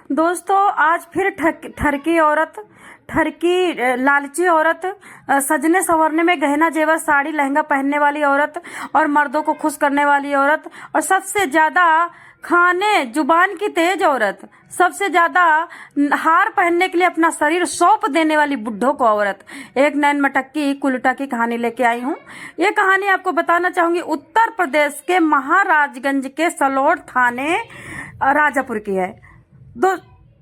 दोस्तों आज फिर ठरकी लालची औरत, सजने संवरने में गहना जेवर साड़ी लहंगा पहनने वाली औरत और मर्दों को खुश करने वाली औरत और सबसे ज्यादा खाने जुबान की तेज औरत, सबसे ज्यादा हार पहनने के लिए अपना शरीर सौंप देने वाली बुड्ढों को औरत, एक नैन मटक्की कुलटा की कहानी लेके आई हूँ। ये कहानी आपको बताना चाहूंगी उत्तर प्रदेश के महाराजगंज के सलोट थाने राजापुर की है।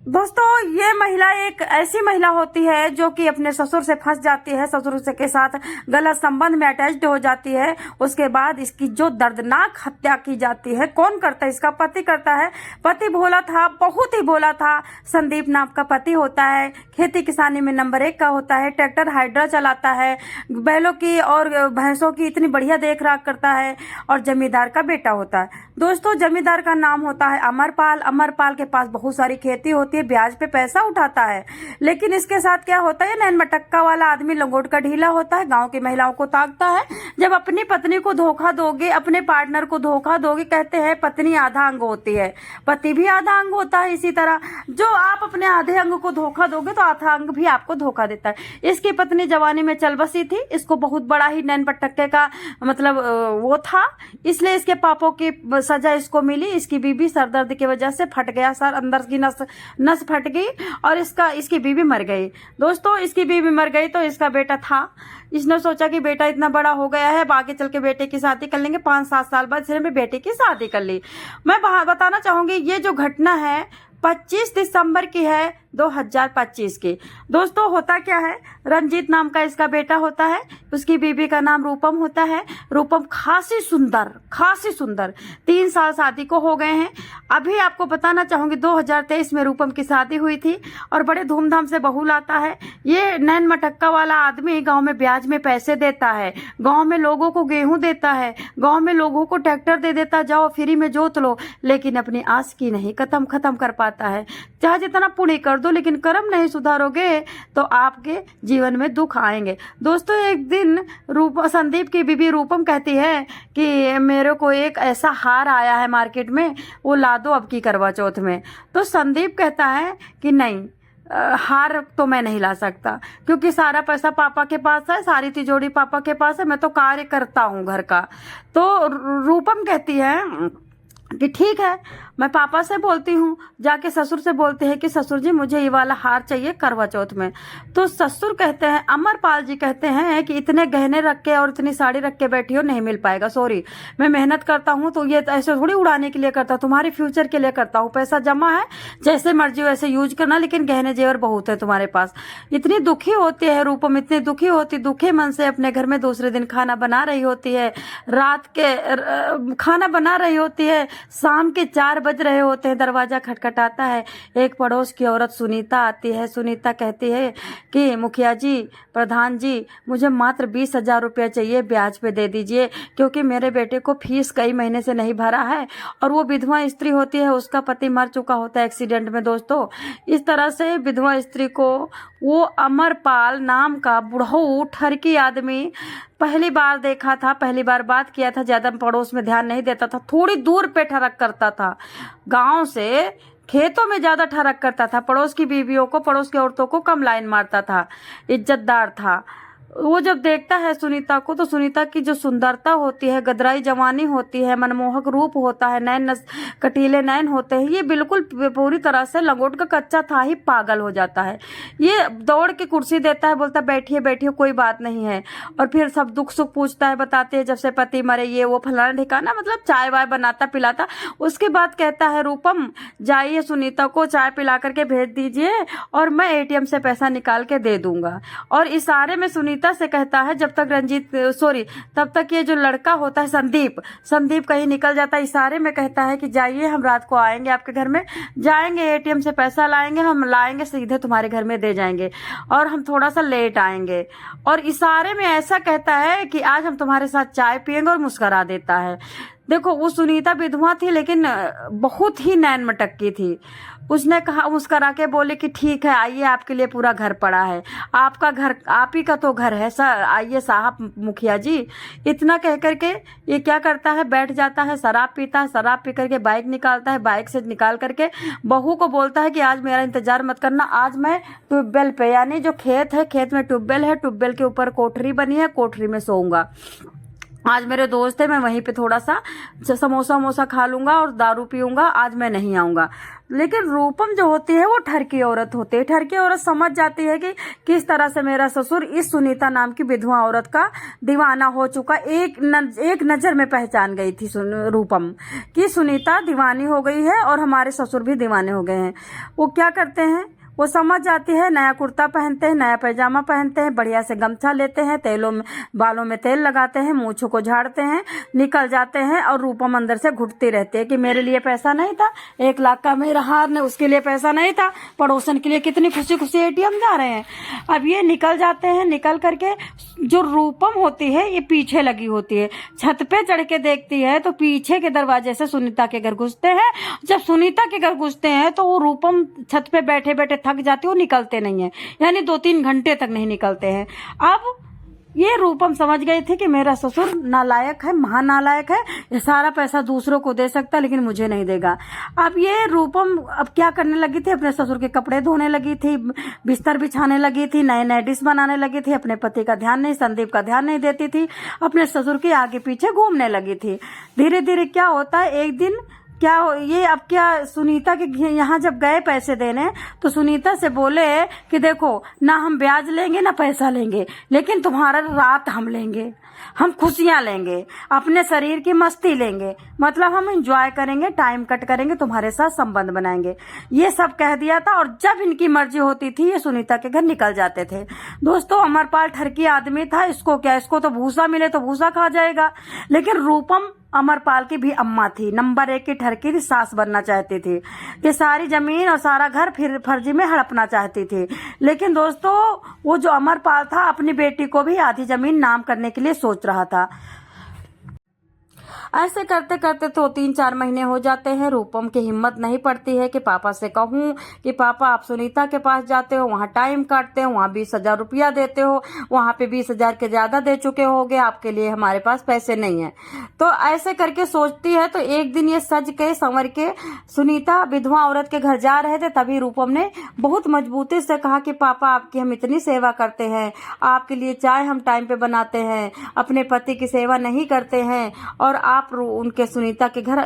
दोस्तों ये महिला एक ऐसी महिला होती है जो कि अपने ससुर से फंस जाती है, ससुर से के साथ गलत संबंध में अटैच्ड हो जाती है। उसके बाद इसकी जो दर्दनाक हत्या की जाती है, कौन करता है? इसका पति करता है। पति भोला था, बहुत ही भोला था। संदीप नाम का पति होता है, खेती किसानी में नंबर 1 का होता है, ट्रैक्टर हाइड्रा चलाता है, बैलों की और भैंसों की इतनी बढ़िया देख रेख करता है और जमींदार का बेटा होता है। दोस्तों जमींदार का नाम होता है अमरपाल। अमरपाल के पास बहुत सारी खेती होती है, ब्याज पे पैसा उठाता है। लेकिन इसके साथ क्या होता है, नैन मटक्का वाला आदमी लंगोट का ढीला होता है, गांव की महिलाओं को ताकता है। जब अपनी पत्नी को धोखा दोगे, अपने पार्टनर को धोखा दोगे, कहते हैं पत्नी आधा अंग होती है, पति भी आधा अंग होता है। इसी तरह जो आप अपने आधे अंग को धोखा दोगे तो आधा अंग भी आपको धोखा देता है। इसकी पत्नी जवानी में चल बसी थी, इसको बहुत बड़ा ही नैन मटक्के का मतलब वो था, इसलिए इसके पापों की सजा इसको मिली। इसकी बीबी सरदर्द की वजह से फट गया सर, अंदर की नस फट गई और इसकी बीबी मर गई। दोस्तों इसकी बीबी मर गई तो इसका बेटा था। इसने सोचा कि बेटा इतना बड़ा हो गया है, आगे चल के बेटे की शादी कर लेंगे। 5-7 साल बाद इसने बेटे की शादी कर ली। मैं बताना चाहूंगी ये जो घटना है 25 दिसंबर की है 2025 की। दोस्तों होता क्या है, रंजीत नाम का इसका बेटा होता है, उसकी बीबी का नाम रूपम होता है। रूपम खासी सुंदर 3 साल शादी को हो गए हैं। अभी आपको बताना चाहूंगी 2023 में रूपम की शादी हुई थी और बड़े धूमधाम से बहू लाता है। ये नैन मटक्का वाला आदमी गांव में ब्याज में पैसे देता है, गांव में लोगों को गेहूं देता है, गांव में लोगों को ट्रैक्टर दे देता, जाओ फ्री में जोत लो, लेकिन अपनी आस की नहीं खत्म कर पाता है। चाहे जितना पुण्य कर दो, लेकिन कर्म नहीं सुधारोगे तो आपके जीवन में दुख आएंगे। दोस्तों एक दिन संदीप की बीबी रूपम कहती है कि मेरे को एक ऐसा हार आया है मार्केट में, वो ला दो अब की करवा चौथ में। तो संदीप कहता है कि नहीं, हार तो मैं नहीं ला सकता, क्योंकि सारा पैसा पापा के पास है, सारी तिजोरी पापा के पास है, मैं तो कार्य करता हूँ घर का। तो रूपम कहती है कि ठीक है, मैं पापा से बोलती हूँ, जाके ससुर से बोलते हैं कि ससुर जी मुझे ये वाला हार चाहिए करवा चौथ में। तो ससुर कहते हैं, अमरपाल जी कहते हैं कि इतने गहने रख के और इतनी साड़ी रख के बैठी हो, नहीं मिल पाएगा, सॉरी, मैं मेहनत करता हूँ तो ये ऐसे थोड़ी उड़ाने के लिए करता हूँ, तुम्हारे फ्यूचर के लिए करता हूँ, पैसा जमा है, जैसे मर्जी वैसे यूज करना, लेकिन गहने जेवर बहुत है तुम्हारे पास। इतनी दुखी होती है रूपम, इतनी दुखी होती, दुखे मन से अपने घर में दूसरे दिन खाना बना रही होती है, रात के खाना बना रही होती है, शाम के 4 बज रहे होते हैं, दरवाजा खटखटाता है। एक पड़ोस की औरत सुनीता आती है। सुनीता कहती है कि मुखिया जी, प्रधान जी, मुझे मात्र 20,000 रुपया चाहिए, ब्याज पे दे दीजिए, क्योंकि मेरे बेटे को फीस कई महीने से नहीं भरा है और वो विधवा स्त्री होती है, उसका पति मर चुका होता है एक्सीडेंट में। दोस्तों इस तरह से विधवा स्त्री को वो अमरपाल नाम का बुढ़ऊ ठरकी आदमी पहली बार देखा था, पहली बार बात किया था, ज्यादा पड़ोस में ध्यान नहीं देता था, थोड़ी दूर पे ठरक करता था, गांव से खेतों में ज्यादा ठरक करता था, पड़ोस की बीवियों को, पड़ोस की औरतों को कम लाइन मारता था, इज्जतदार था। वो जब देखता है सुनीता को, तो सुनीता की जो सुंदरता होती है, गदराई जवानी होती है, मनमोहक रूप होता है, नैन कटीले नैन होते हैं, ये बिल्कुल पूरी तरह से लंगोट का कच्चा था ही पागल हो जाता है। ये दौड़ के कुर्सी देता है, बोलता बैठिए बैठिए, कोई बात नहीं है, और फिर सब दुख सुख पूछता है, बताते हैं जब से पति मरे, ये वो फलाना ठिकाना, मतलब चाय वाय बनाता पिलाता। उसके बाद कहता है रूपम जाइए सुनीता को चाय पिला करके भेज दीजिए और मैं ATM से पैसा निकाल के दे दूंगा। और इशारे में सुनीता से कहता है, जब तक तब तक ये जो लड़का होता है संदीप कहीं निकल जाता है, इशारे में कहता है कि जाइए हम रात को आएंगे आपके घर में, जाएंगे ATM से पैसा लाएंगे, हम लाएंगे सीधे तुम्हारे घर में दे जाएंगे और हम थोड़ा सा लेट आएंगे। और इशारे में ऐसा कहता है कि आज हम तुम्हारे साथ चाय पियेंगे और मुस्करा देता है। देखो वो सुनीता विधवा थी, लेकिन बहुत ही नैन मटक्की थी। उसने कहा, मुस्करा के बोले कि ठीक है आइए, आपके लिए पूरा घर पड़ा है, आपका घर, आप ही का तो घर है सर, आइए साहब मुखिया जी। इतना कह करके ये क्या करता है, बैठ जाता है, शराब पीता है, शराब पी करके बाइक निकालता है, बाइक से निकाल करके बहू को बोलता है कि आज मेरा इंतजार मत करना, आज मैं ट्यूबवेल पे, यानी जो खेत है, खेत में ट्यूबवेल है, ट्यूबवेल के ऊपर कोठरी बनी है, कोठरी में सोऊंगा। आज मेरे दोस्त है, मैं वहीं पे थोड़ा सा समोसा वमोसा खा लूंगा और दारू पीऊंगा, आज मैं नहीं आऊंगा। लेकिन रूपम जो होती है वो ठरकी औरत होती है। ठरकी औरत समझ जाती है कि किस तरह से मेरा ससुर इस सुनीता नाम की विधवा औरत का दीवाना हो चुका। एक नजर में पहचान गई थी रूपम कि सुनीता दीवानी हो गई है और हमारे ससुर भी दीवाने हो गए हैं। वो क्या करते हैं, वो समझ जाती है, नया कुर्ता पहनते हैं, नया पैजामा पहनते हैं, बढ़िया से गमछा लेते हैं, तेलों में बालों में तेल लगाते हैं, मूंछों को झाड़ते हैं, निकल जाते हैं। और रूपम अंदर से घुटती रहती है कि मेरे लिए पैसा नहीं था, 1 लाख का मेरा हार ने, उसके लिए पैसा नहीं था, पड़ोसन के लिए कितनी खुशी खुशी एटीएम जा रहे हैं। अब ये निकल जाते हैं। निकल करके जो रूपम होती है ये पीछे लगी होती है, छत पे चढ़ के देखती है तो पीछे के दरवाजे से सुनीता के घर घुसते हैं। जब सुनीता के घर घुसते हैं तो वो रूपम छत पे बैठे बैठे थक जाते हो, निकलते नहीं है, यानी 2-3 घंटे तक नहीं निकलते हैं। अब ये रूपम समझ गई थी कि मेरा ससुर नालायक है, महानालायक है, ये सारा पैसा दूसरों को दे सकता लेकिन मुझे नहीं देगा। अब ये रूपम अब क्या करने लगी थी, अपने ससुर के कपड़े धोने लगी थी, बिस्तर बिछाने लगी थी, नए नए डिश बनाने लगी थी, अपने पति का ध्यान नहीं, संदीप का ध्यान नहीं देती थी, अपने ससुर के आगे पीछे घूमने लगी थी। धीरे धीरे क्या होता है, एक दिन क्या सुनीता के यहाँ जब गए पैसे देने तो सुनीता से बोले कि देखो ना हम ब्याज लेंगे ना पैसा लेंगे, लेकिन तुम्हारा रात हम लेंगे, हम खुशियां लेंगे, अपने शरीर की मस्ती लेंगे, मतलब हम एंजॉय करेंगे, टाइम कट करेंगे, तुम्हारे साथ संबंध बनाएंगे। ये सब कह दिया था। और जब इनकी मर्जी होती थी ये सुनीता के घर निकल जाते थे। दोस्तों अमरपाल ठरकी आदमी था, इसको क्या, इसको तो भूसा मिले तो भूसा खा जाएगा। लेकिन रूपम अमरपाल की भी अम्मा थी, नंबर 1 की ठरकी थी, सास बनना चाहती थी कि सारी जमीन और सारा घर फिर फर्जी में हड़पना चाहती थी। लेकिन दोस्तों वो जो अमरपाल था अपनी बेटी को भी आधी जमीन नाम करने के लिए सोच रहा था। ऐसे करते करते तो 3-4 महीने हो जाते हैं। रूपम की हिम्मत नहीं पड़ती है कि पापा से कहूं कि पापा आप सुनीता के पास जाते हो, वहां टाइम काटते हो, वहां 20,000 रुपया देते हो, वहां पे 20,000 के ज्यादा दे चुके होगे, आपके लिए हमारे पास पैसे नहीं है। तो ऐसे करके सोचती है। तो एक दिन ये सज के संवर के सुनीता विधवा औरत के घर जा रहे थे, तभी रूपम ने बहुत मजबूती से कहा कि पापा आपकी हम इतनी सेवा करते हैं, आपके लिए चाय हम टाइम पे बनाते हैं, अपने पति की सेवा नहीं करते हैं, और आप उनके सुनीता के घर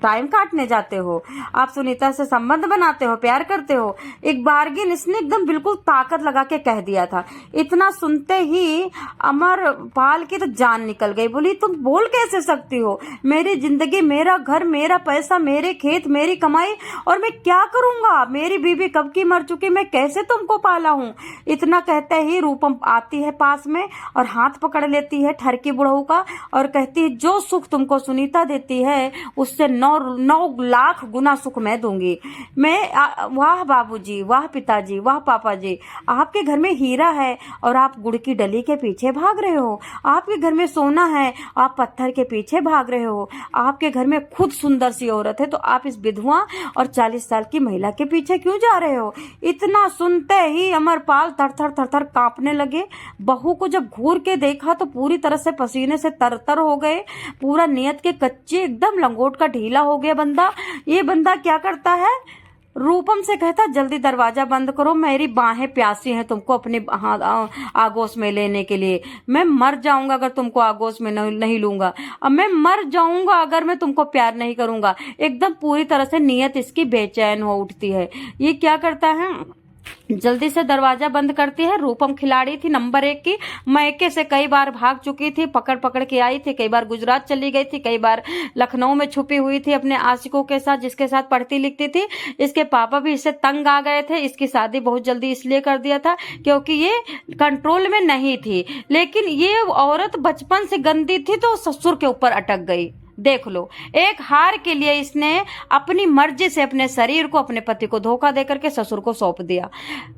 टाइम काटने जाते हो, आप सुनीता से संबंध बनाते हो, प्यार करते हो। एक बार्गिन इसने एकदम बिल्कुल ताकत लगा के कह दिया था। इतना सुनते ही अमरपाल की तो जान निकल गई। बोली तुम बोल कैसे सकती हो, मेरी जिंदगी, मेरा घर, मेरा पैसा, मेरे खेत, मेरी कमाई, और मैं क्या करूंगा, मेरी बीवी कब की मर चुकी, मैं कैसे तुमको पाला हूँ। इतना कहते ही रूपम आती है पास में और हाथ पकड़ लेती है ठरकी बुढ़ऊ का और कहती है जो सुख तुमको सुनीता देती है उससे 9 लाख गुना सुख मैं दूंगी। वाह बाबूजी, वाह पिताजी, वाह पापा जी, आपके घर में हीरा है और आप गुड़ की डली के पीछे भाग रहे हो। आपके घर में सोना है, आप पत्थर के पीछे भाग रहे हो। आपके घर में खुद सुंदर सी औरत है तो आप इस विधवा और 40 साल की महिला के पीछे क्यों जा रहे हो। इतना सुनते ही अमरपाल थर थर कांपने लगे। बहू को जब घूर के देखा तो पूरी तरह से पसीने से तरतर हो गए, पूरा नियत के कच्चे, एकदम लंगोट का ढीला हो गया बंदा। ये बंदा क्या करता है, रूपम से कहता जल्दी दरवाजा बंद करो, मेरी बाहें प्यासी हैं तुमको अपनी आगोश में लेने के लिए। मैं मर जाऊंगा अगर तुमको आगोश में नहीं लूंगा, अब मैं मर जाऊंगा अगर मैं तुमको प्यार नहीं करूंगा। एकदम पूरी तरह से नियत इसकी बेचैन हो उठती है। ये क्या करता है, जल्दी से दरवाजा बंद करती है। रूपम खिलाड़ी थी नंबर 1 की, मैके से कई बार भाग चुकी थी, पकड़ के आई थी, कई बार गुजरात चली गई थी, कई बार लखनऊ में छुपी हुई थी अपने आशिकों के साथ जिसके साथ पढ़ती लिखती थी। इसके पापा भी इससे तंग आ गए थे। इसकी शादी बहुत जल्दी इसलिए कर दिया था क्योंकि ये कंट्रोल में नहीं थी। लेकिन ये औरत बचपन से गंदी थी तो ससुर के ऊपर अटक गई। देख लो, एक हार के लिए इसने अपनी मर्जी से अपने शरीर को, अपने पति को धोखा देकर के ससुर को सौंप दिया।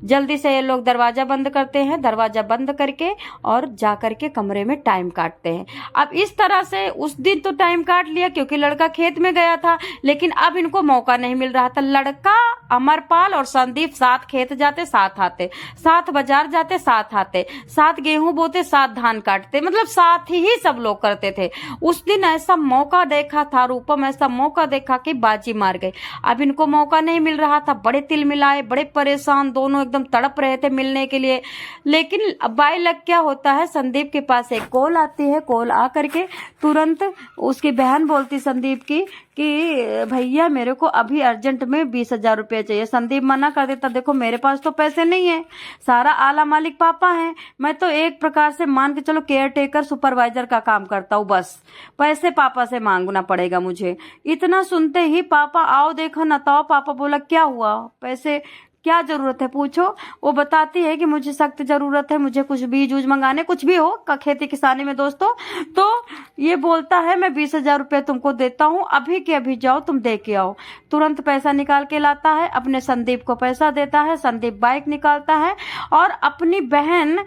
जल्दी से ये लोग दरवाजा बंद करते हैं, दरवाजा बंद करके और जा करके कमरे में टाइम काटते हैं। अब इस तरह से उस दिन तो टाइम काट लिया क्योंकि लड़का खेत में गया था, लेकिन अब इनको मौका नहीं मिल रहा था। लड़का, अमरपाल और संदीप साथ खेत जाते, साथ आते, साथ बाजार जाते, साथ आते, साथ गेहूं बोते, साथ धान काटते, मतलब साथ ही सब लोग करते थे। उस दिन ऐसा मौका देखा था रूपम, ऐसा मौका देखा कि बाजी मार गई। अब इनको मौका नहीं मिल रहा था, बड़े तिल मिलाए, बड़े परेशान, दोनों एकदम तड़प रहे थे मिलने के लिए। लेकिन बाई लक क्या होता है, संदीप के पास एक कॉल आती है। कॉल आ करके तुरंत उसकी बहन बोलती संदीप की कि भैया मेरे को अभी अर्जेंट में 20,000 रुपये चाहिए। संदीप मना कर देता, देखो मेरे पास तो पैसे नहीं है, सारा आला मालिक पापा है, मैं तो एक प्रकार से मान के चलो केयर टेकर सुपरवाइजर का काम करता हूँ, बस पैसे पापा से मांगना पड़ेगा मुझे। इतना सुनते ही पापा आओ देखो न तो। पापा बोला क्या हुआ, पैसे क्या जरूरत है पूछो। वो बताती है कि मुझे सख्त जरूरत है, मुझे कुछ बीज उज मंगाने, कुछ भी हो खेती किसानी में दोस्तों। तो ये बोलता है मैं 20,000 रुपये तुमको देता हूँ, अभी के अभी जाओ तुम दे के आओ। तुरंत पैसा निकाल के लाता है, अपने संदीप को पैसा देता है। संदीप बाइक निकालता है और अपनी बहन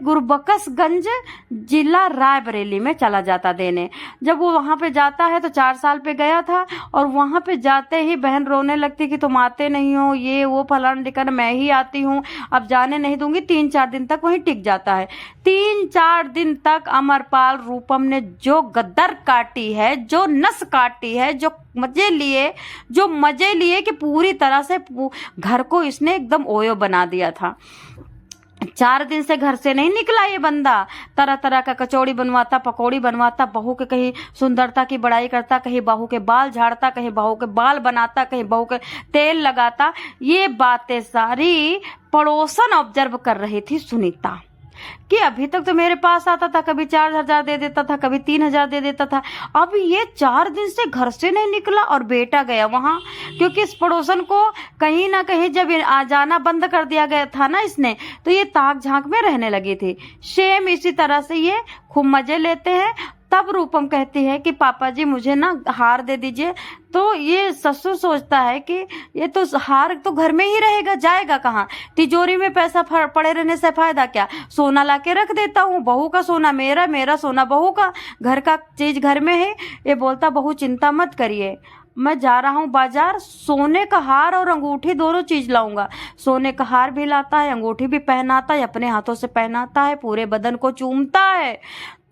गुरबख्शगंज जिला रायबरेली में चला जाता देने। जब वो वहां पे जाता है तो 4 साल पे गया था, और वहां पे जाते ही बहन रोने लगती कि तुम आते नहीं हो, ये वो फलाना ढिकाना, मैं ही आती हूँ, अब जाने नहीं दूंगी। 3-4 दिन तक वहीं टिक जाता है। 3-4 दिन तक अमरपाल रूपम ने जो गद्दर काटी है, जो नस काटी है, जो मजे लिए कि पूरी तरह से घर को इसने एकदम ओयो बना दिया था। 4 दिन से घर से नहीं निकला ये बंदा। तरह तरह का कचौड़ी बनवाता, पकौड़ी बनवाता, बहू के कहीं सुंदरता की बड़ाई करता, कहीं बहू के बाल झाड़ता, कहीं बहू के बाल बनाता, कहीं बहू के तेल लगाता। ये बातें सारी पड़ोसन ऑब्जर्व कर रही थी सुनीता कि अभी तक तो मेरे पास आता था, कभी 4,000 दे देता था, कभी 3,000 दे देता था। अब ये 4 दिन से घर से नहीं निकला और बेटा गया वहां, क्योंकि इस पड़ोसन को कहीं ना कहीं जब आ जाना बंद कर दिया गया था ना इसने, तो ये ताक झांक में रहने लगी थी। सेम इसी तरह से ये खूब मजे लेते हैं। तब रूपम कहती है कि पापा जी मुझे ना हार दे दीजिए। तो ये ससुर सोचता है कि ये तो हार तो घर में ही रहेगा, जाएगा कहाँ, तिजोरी में पैसा पड़े रहने से फायदा क्या, सोना ला के रख देता हूँ, बहू का सोना मेरा, मेरा सोना बहू का, घर का चीज घर में है। ये बोलता बहू चिंता मत करिए, मैं जा रहा हूँ बाजार, सोने का हार और अंगूठी दोनों चीज लाऊंगा। सोने का हार भी लाता है, अंगूठी भी पहनाता है, अपने हाथों से पहनाता है, पूरे बदन को चूमता है।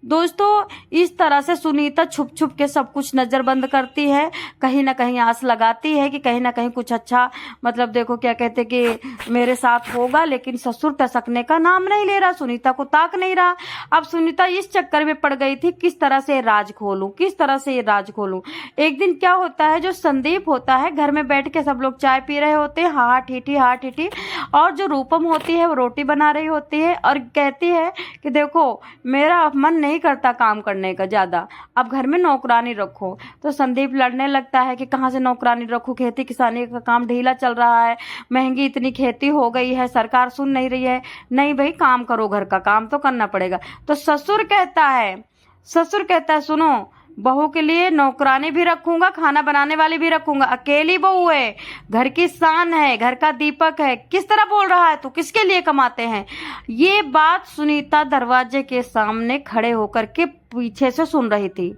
दोस्तों इस तरह से सुनीता छुप छुप के सब कुछ नजरबंद करती है, कहीं ना कहीं आस लगाती है कि कहीं ना कहीं कुछ अच्छा, मतलब देखो क्या कहते कि मेरे साथ होगा। लेकिन ससुर टसकने का नाम नहीं ले रहा, सुनीता को ताक नहीं रहा। अब सुनीता इस चक्कर में पड़ गई थी किस तरह से राज खोलूं, किस तरह से ये राज खोलूं। एक दिन क्या होता है, जो संदीप होता है घर में बैठ के सब लोग चाय पी रहे होते हैं, हाँ ठीठी, और जो रूपम होती है वो रोटी बना रही होती है और कहती है कि देखो मेरा मन नहीं करता काम करने का ज्यादा, अब घर में नौकरानी रखो। तो संदीप लड़ने लगता है कि कहाँ से नौकरानी रखो, खेती किसानी का काम ढीला चल रहा है, महंगी इतनी खेती हो गई है, सरकार सुन नहीं रही है। नहीं भाई काम करो, घर का काम तो करना पड़ेगा। तो ससुर कहता है सुनो, बहू के लिए नौकरानी भी रखूंगा, खाना बनाने वाली भी रखूंगा, अकेली बहू है, घर की शान है, घर का दीपक है, किस तरह बोल रहा है तू, किसके लिए कमाते हैं। ये बात सुनीता दरवाजे के सामने खड़े होकर के पीछे से सुन रही थी।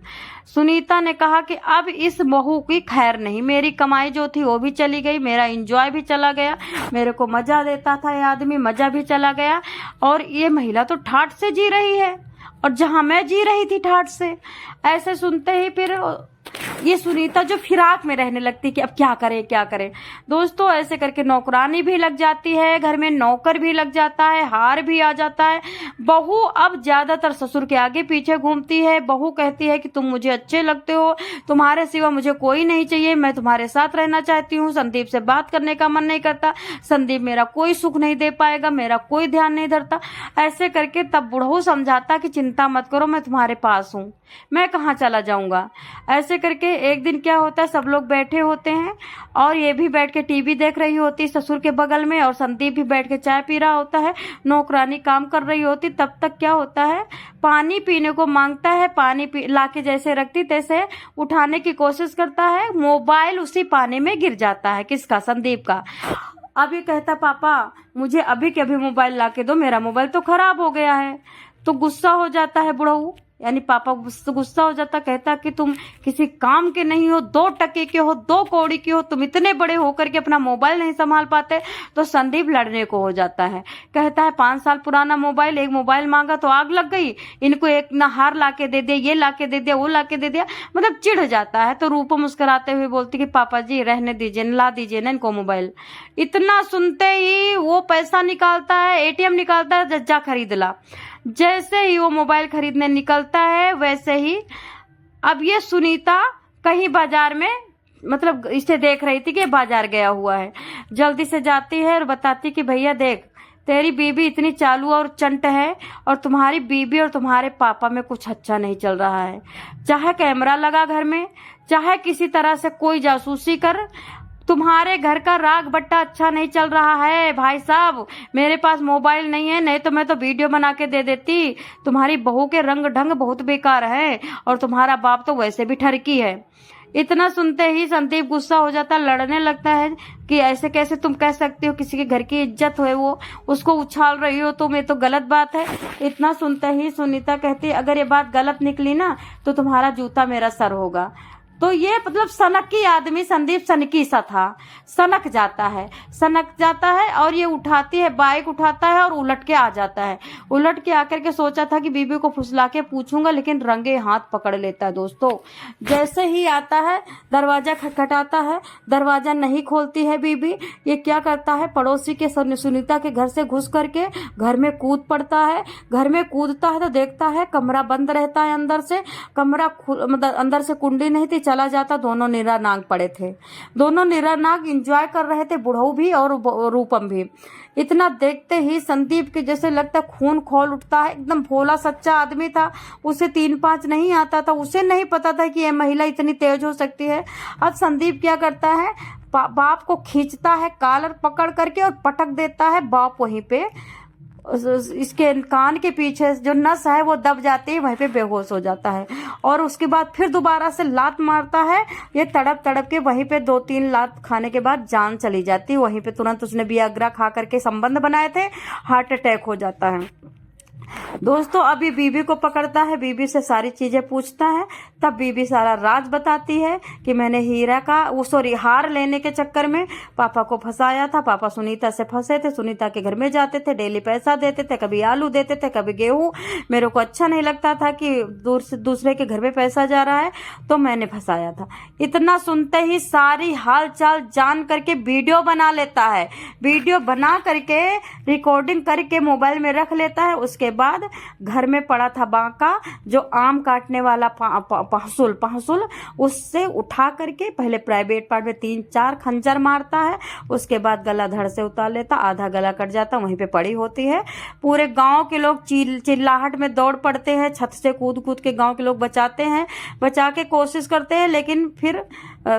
सुनीता ने कहा कि अब इस बहू की खैर नहीं, मेरी कमाई जो थी वो भी चली गई, मेरा एंजॉय भी चला गया, मेरे को मजा देता था ये आदमी, मजा भी चला गया, और ये महिला तो ठाठ से जी रही है और जहां मैं जी रही थी ठाठ से। ऐसे सुनते ही फिर ये सुनीता जो फिराक में रहने लगती कि अब क्या करे। दोस्तों ऐसे करके नौकरानी भी लग जाती है, घर में नौकर भी लग जाता है, हार भी आ जाता है। बहू अब ज्यादातर ससुर के आगे पीछे घूमती है। बहू कहती है कि तुम मुझे अच्छे लगते हो, तुम्हारे सिवा मुझे कोई नहीं चाहिए, मैं तुम्हारे साथ रहना चाहती हूँ, संदीप से बात करने का मन नहीं करता, संदीप मेरा कोई सुख नहीं दे पाएगा, मेरा कोई ध्यान नहीं धरता। ऐसे करके तब बुढ़ऊ समझाता कि चिंता मत करो, मैं तुम्हारे पास हूँ, मैं कहाँ चला जाऊंगा। ऐसे लेकर के एक दिन क्या होता है, सब लोग बैठे होते हैं और ये भी बैठ के टीवी देख रही होती ससुर के बगल में, और संदीप भी बैठ के चाय पी रहा होता है, नौकरानी काम कर रही होती। तब तक क्या होता है, पानी पीने को मांगता है, पानी लाके जैसे रखती तैसे उठाने की कोशिश करता है, मोबाइल उसी पानी में गिर जाता है। किसका? संदीप का। अब ये कहता, पापा मुझे अभी के अभी मोबाइल ला के दो, मेरा मोबाइल तो खराब हो गया है। तो गुस्सा हो जाता है बुढ़ऊ, यानी पापा गुस्सा हो जाता, कहता कि तुम किसी काम के नहीं हो, 2 टके के हो, 2 कौड़ी के हो, तुम इतने बड़े होकर के अपना मोबाइल नहीं संभाल पाते। तो संदीप लड़ने को हो जाता है, कहता है 5 साल पुराना मोबाइल, एक मोबाइल मांगा तो आग लग गई, इनको एक नहार ला के दे दिया, ये ला के दे दिया, वो ला के दे दिया, मतलब चिढ़ जाता है। तो रूपा मुस्कुराते हुए बोलती कि पापा जी रहने दीजिए, ला दीजिए ना इनको मोबाइल। इतना सुनते ही वो पैसा निकालता है, एटीएम निकालता है, जज्जा खरीद ला। जैसे ही वो मोबाइल खरीदने निकलता है वैसे ही अब ये सुनीता कहीं बाजार में, मतलब इसे देख रही थी कि बाजार गया हुआ है, जल्दी से जाती है और बताती कि भैया देख, तेरी बीबी इतनी चालू और चंट है और तुम्हारी बीबी और तुम्हारे पापा में कुछ अच्छा नहीं चल रहा है। चाहे कैमरा लगा घर में, चाहे किसी तरह से कोई जासूसी कर, तुम्हारे घर का राग बट्टा अच्छा नहीं चल रहा है। भाई साहब मेरे पास मोबाइल नहीं है, नहीं तो मैं तो वीडियो बना के दे देती। तुम्हारी बहू के रंग ढंग बहुत बेकार है और तुम्हारा बाप तो वैसे भी ठरकी है। इतना सुनते ही संदीप गुस्सा हो जाता, लड़ने लगता है कि ऐसे कैसे तुम कह सकती हो, किसी के घर की इज्जत है वो, उसको उछाल रही हो तुम, ये तो गलत बात है। इतना सुनते ही सुनीता कहती, अगर ये बात गलत निकली ना तो तुम्हारा जूता मेरा सर होगा। तो ये मतलब सनकी आदमी, संदीप सनकी सा था, सनक जाता है और ये उठाती है, बाइक उठाता है और उलट के आ जाता है। उलट के आकर के सोचा था कि बीबी को फुसला के पूछूंगा, लेकिन रंगे हाथ पकड़ लेता है। दोस्तों जैसे ही आता है, दरवाजा खटखटाता है, दरवाजा नहीं खोलती है बीबी। ये क्या करता है, पड़ोसी के सुनीता के घर से घुस करके घर में कूद पड़ता है। घर में कूदता है तो देखता है कमरा बंद रहता है, अंदर से कमरा मतलब अंदर से कुंडी नहीं थी, चला जाता, दोनों निरा नाग पड़े थे। दोनों निरा नाग एंजॉय कर रहे थे, बुढ़ऊ भी और रूपम भी। इतना देखते ही संदीप के जैसे लगता खून खोल उठता है। एकदम भोला सच्चा आदमी था, उसे 3-5 नहीं आता था, उसे नहीं पता था कि यह महिला इतनी तेज हो सकती है। अब संदीप क्या करता है, बाप को खींचता है कॉलर पकड़ करके और पटक देता है। बाप वहीं पे इसके कान के पीछे जो नस है वो दब जाती है, वहीं पे बेहोश हो जाता है। और उसके बाद फिर दोबारा से लात मारता है। ये तड़प तड़प के वहीं पे 2-3 लात खाने के बाद जान चली जाती है। वहीं पे तुरंत उसने वियाग्रा खा करके संबंध बनाए थे, हार्ट अटैक हो जाता है। दोस्तों अभी बीबी को पकड़ता है, बीबी से सारी चीजें पूछता है। तब बीबी सारा राज बताती है कि मैंने हार लेने के चक्कर में पापा को फंसाया था। पापा सुनीता से फंसे थे, सुनीता के घर में जाते थे, डेली पैसा देते थे, कभी आलू देते थे, कभी गेहूं। मेरे को अच्छा नहीं लगता था कि दूसरे के घर में पैसा जा रहा है, तो मैंने फंसाया था। इतना सुनते ही सारी हाल चाल जान करके वीडियो बना लेता है। वीडियो बना करके रिकॉर्डिंग करके मोबाइल में रख लेता है। उसके बाद घर में पड़ा था बांका, जो आम काटने वाला पहसुल, उससे उठा करके पहले प्राइवेट पार्ट में 3-4 खंजर मारता है। उसके बाद गला धड़ से उतार लेता, आधा गला कट जाता, वहीं पे पड़ी होती है। पूरे गांव के लोग चिल्लाहट में दौड़ पड़ते हैं, छत से कूद के गांव के लोग बचाते हैं, बचा के कोशिश करते हैं। लेकिन फिर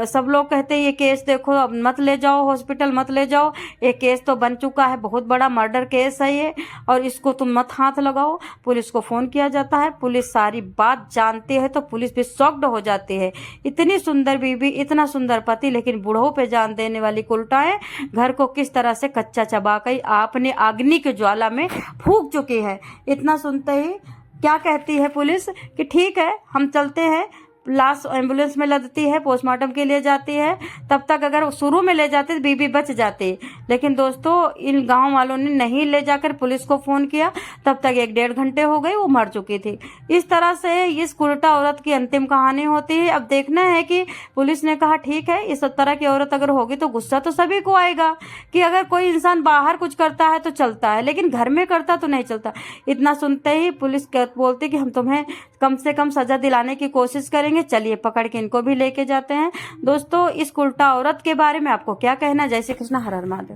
सब लोग कहते हैं ये केस देखो, अब मत ले जाओ हॉस्पिटल, मत ले जाओ, ये केस तो बन चुका है, बहुत बड़ा मर्डर केस है ये, और इसको तुम मत हाथ लगाओ। पुलिस को फोन किया जाता है, पुलिस सारी बात जानती है तो पुलिस भी शॉक्ड हो जाती है। इतनी सुंदर बीवी, इतना सुंदर पति, लेकिन बूढ़ों पे जान देने वाली कुलटाएं घर को किस तरह से कच्चा चबा कर आपने अग्नि की ज्वाला में फूंक चुकी है। इतना सुनते ही क्या कहती है पुलिस कि ठीक है हम चलते हैं। लाश एम्बुलेंस में लदती है, पोस्टमार्टम के लिए जाती है। तब तक अगर शुरू में ले जाते तो बीबी बच जाती, लेकिन दोस्तों इन गांव वालों ने नहीं ले जाकर पुलिस को फोन किया। तब तक 1-1.5 घंटे हो गए, वो मर चुकी थी। इस तरह से इस कुलटा औरत की अंतिम कहानी होती है। अब देखना है कि पुलिस ने कहा ठीक है, इस तरह की औरत अगर होगी तो गुस्सा तो सभी को आएगा कि अगर कोई इंसान बाहर कुछ करता है तो चलता है, लेकिन घर में करता तो नहीं चलता। इतना सुनते ही पुलिस बोलती कि हम तुम्हें कम से कम सजा दिलाने की कोशिश करेंगे, चलिए पकड़ के इनको भी लेके जाते हैं। दोस्तों इस उल्टा औरत के बारे में आपको क्या कहना? जय श्री कृष्ण, हर हर महादेव।